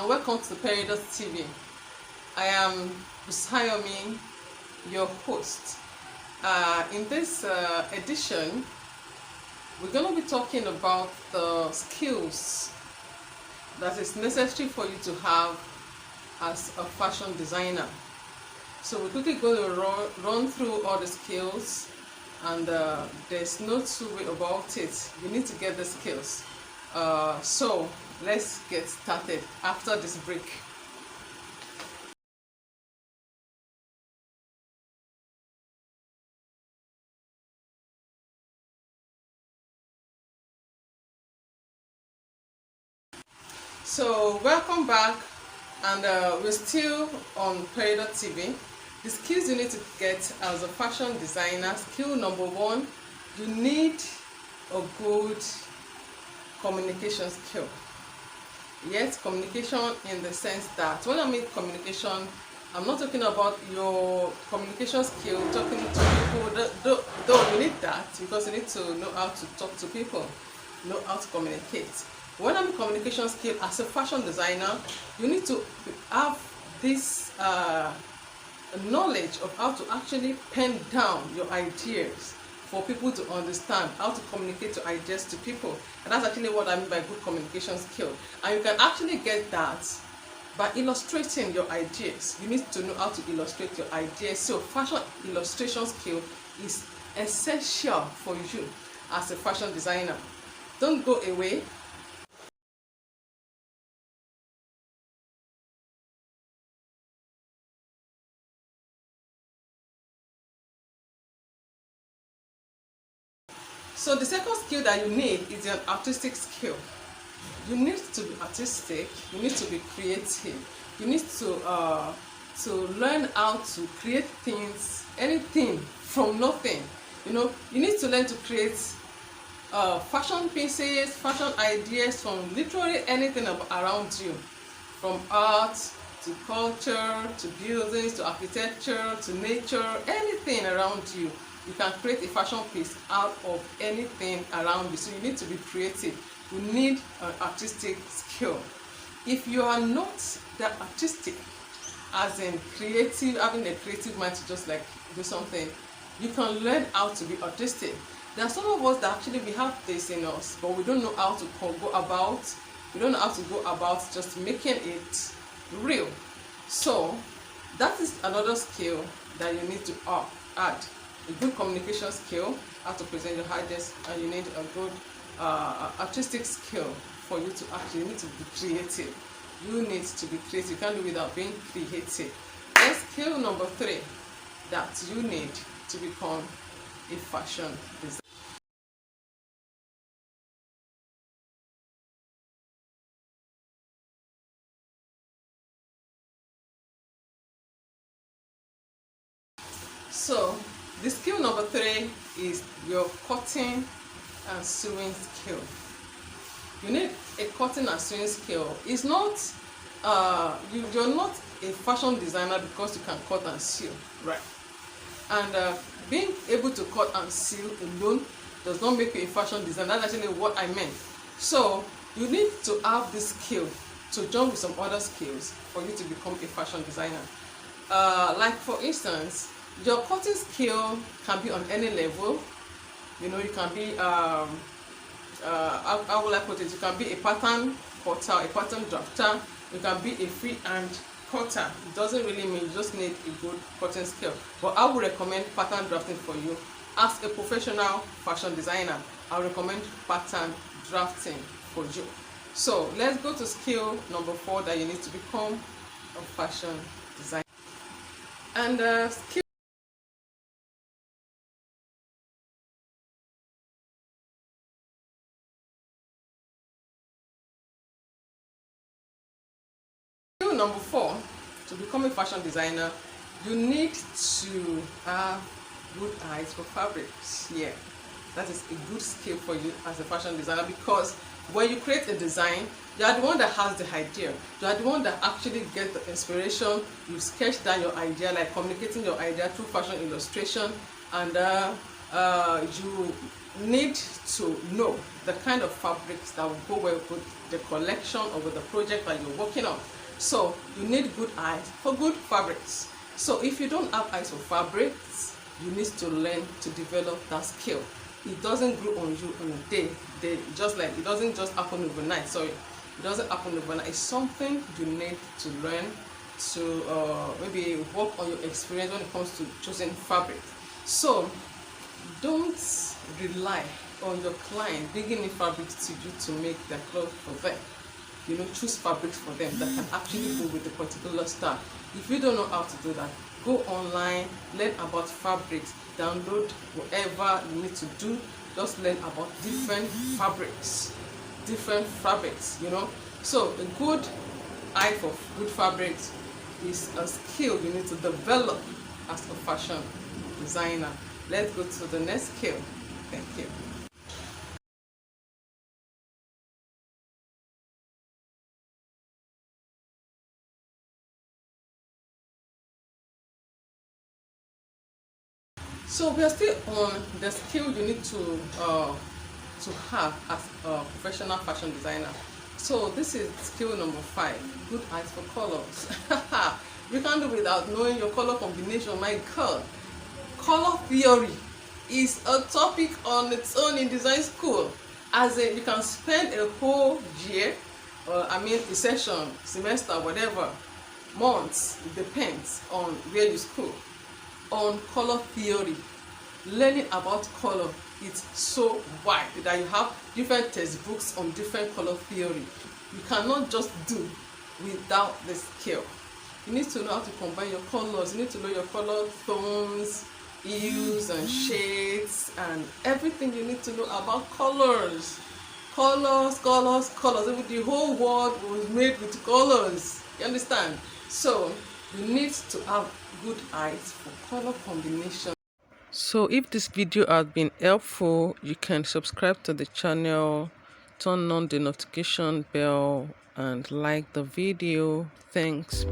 and welcome to Peridos TV. I am Busayomi, your host. In this edition, we're going to be talking about the skills that is necessary for you to have as a fashion designer. So we're quickly going to run through all the skills, and there's no two way about it. You need to get the skills. So let's get started after this break. So welcome back, and we're still on Period TV. The skills you need to get as a fashion designer. Skill number one, you need a good communication skill. Yes, communication in the sense that when I mean communication, I'm not talking about your communication skill, talking to people, though you need that because you need to know how to talk to people, know how to communicate. When I mean communication skill as a fashion designer, you need to have this knowledge of how to actually pen down your ideas for people to understand, how to communicate your ideas to people. And that's actually what I mean by good communication skill. And you can actually get that by illustrating your ideas. You need to know how to illustrate your ideas. So fashion illustration skill is essential for you as a fashion designer. Don't go away. So the second skill that you need is an artistic skill. You need to be artistic, you need to be creative, you need to learn how to create things, anything from nothing. You need to learn to create fashion pieces, fashion ideas from literally anything around you, from art to culture to buildings to architecture to nature, anything around you. You can create a fashion piece out of anything around you. So you need to be creative. You need an artistic skill. If you are not that artistic, as in creative, having a creative mind to just like do something, you can learn how to be artistic. There are some of us that actually we have this in us, but we don't know how to go about. We don't know how to go about just making it real. So that is another skill that you need to add. A good communication skill, how to present your ideas, and you need a good artistic skill for you to actually need to be creative. You need to be creative. You can't do without being creative. Then skill number 3 that you need to become a fashion designer. So the skill number 3 is your cutting and sewing skill. You need a cutting and sewing skill. It's not you're not a fashion designer because you can cut and sew, right? And being able to cut and sew alone does not make you a fashion designer. That's actually what I meant. So you need to have this skill to join with some other skills for you to become a fashion designer. Like for instance, your cutting skill can be on any level. You can be how will I put it? You can be a pattern cutter, a pattern drafter. You can be a freehand cutter. It doesn't really mean you just need a good cutting skill. But I would recommend pattern drafting for you. As a professional fashion designer, I recommend pattern drafting for you. So let's go to skill number 4 that you need to become a fashion designer. And skill number 4, to become a fashion designer, you need to have good eyes for fabrics. Yeah, that is a good skill for you as a fashion designer, because when you create a design, you are the one that has the idea. You are the one that actually gets the inspiration. You sketch down your idea, like communicating your idea through fashion illustration, and you need to know the kind of fabrics that will go well with the collection or with the project that you're working on. So you need good eyes for good fabrics. So if you don't have eyes for fabrics, you need to learn to develop that skill. It doesn't grow on you in a day. Just like it doesn't just happen overnight. Sorry, it doesn't happen overnight. It's something you need to learn to maybe work on your experience when it comes to choosing fabric. So don't rely on your client bringing in fabrics to you to make their clothes for them. You know, choose fabrics for them that can actually go with a particular style. If you don't know how to do that, go online, learn about fabrics, download whatever you need to do. Just learn about different fabrics, you know. So a good eye for good fabrics is a skill you need to develop as a fashion designer. Let's go to the next skill. Thank you. So we are still on the skill you need to have as a professional fashion designer. So this is skill number 5, good eyes for colors. You can't do without knowing your color combination. My God, color theory is a topic on its own in design school. As in, you can spend a whole year, a session, semester, whatever, months, it depends on where you school, on color theory. Learning about color is so wide that you have different textbooks on different color theory. You cannot just do without the skill. You need to know how to combine your colors. You need to know your color tones, hues and shades, and everything you need to know about colors. Colors. The whole world was made with colors. You understand? So you need to have good eyes for color combination. So if this video has been helpful, you can subscribe to the channel, turn on the notification bell, and like the video. Thanks.